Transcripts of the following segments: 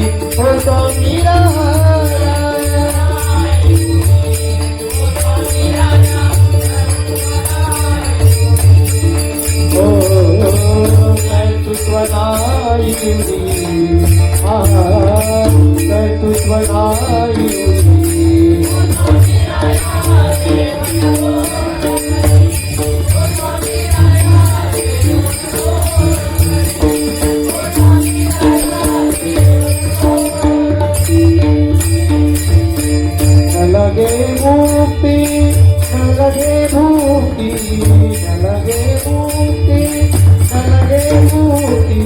ओ स्वामी कर्तृत्वनाई लगे मुक्ति न लगे भूति न लगे मुक्ति न लगे भूति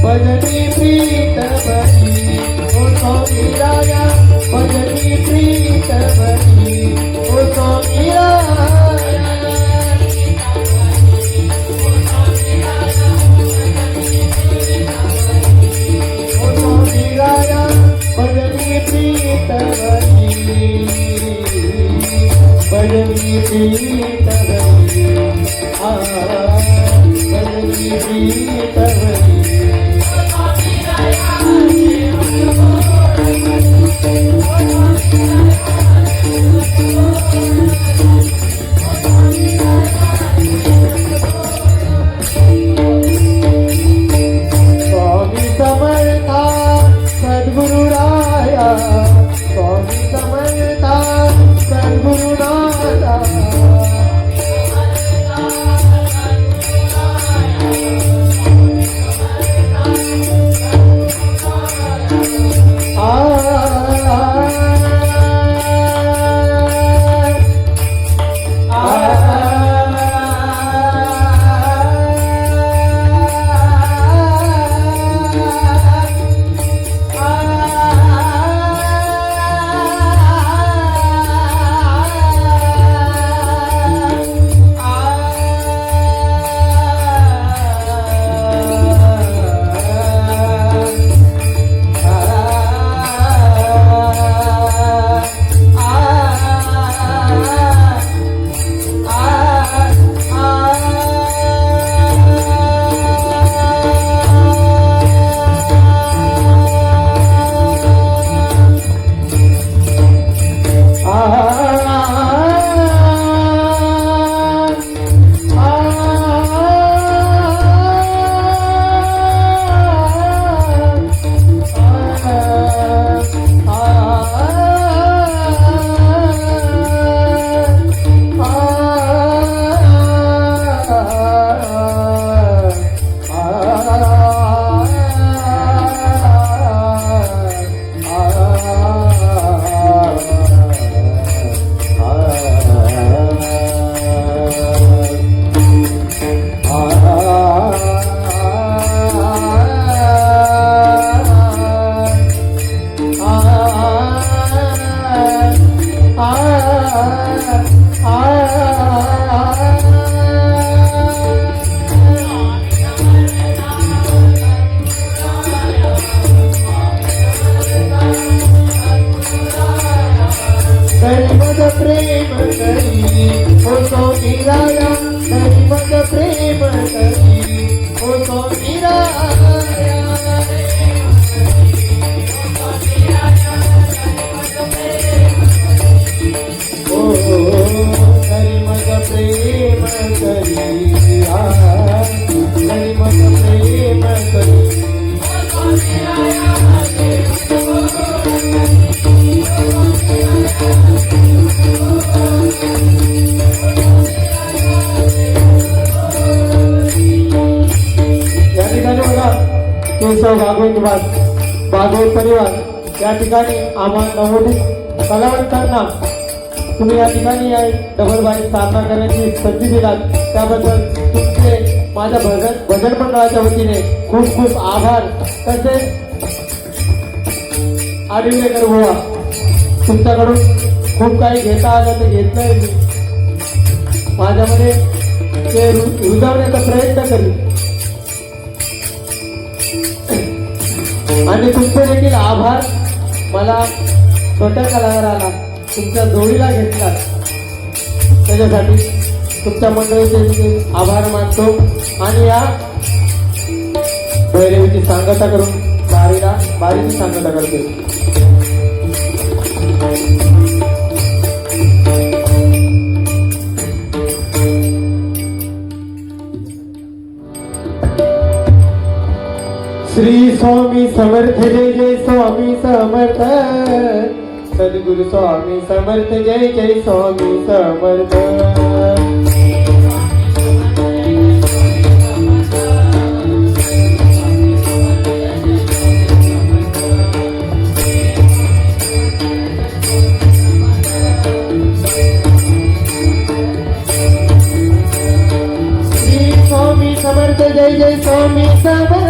भजनी प्रीत बनी ओ स्वामी राया भजनी प्रीत बनी ओ स्वामी भजनी प्रीत बनी भजनी प्रीत बनी स्वामी समर्था सद्गुरु राया स्वामी समर्था सद्गुरु नाथा प्रेम करी ओ स्वामी राया मद प्रेम करी ओ स्वामी राया ओ हरि मद प्रेम करी हरि मद प्रेम करी केशव भागवत परिवार या ठिकाणी आम्हाला नवोदित कलावंतांना तुम्ही या ठिकाणी डबल बाई स्थापना करण्याची संधी दिलात त्याबद्दल तुमचे माझ्या भजन मंडळाच्या वतीने खूप खूप आभार। तसेच आदिवेकर बुवा तुमच्याकडून खूप काही घेता आलं ते घेतलंय मी माझ्यामध्ये ते रुजवण्याचा प्रयत्न करीन आणि तुमचे देखील आभार। मला छोट्या कलाकाराला तुमच्या जोडीला घेतला त्याच्यासाठी तुमच्या मंडळीचे आभार मानतो आणि या भैरवीची सांगता करून बारीची सांगता करते. श्री स्वामी समर्थ जय जय स्वामी समर्थ सद्गुरु स्वामी समर्थ जय जय स्वामी समर्थ. श्री स्वामी समर्थ जय जय स्वामी समर्थ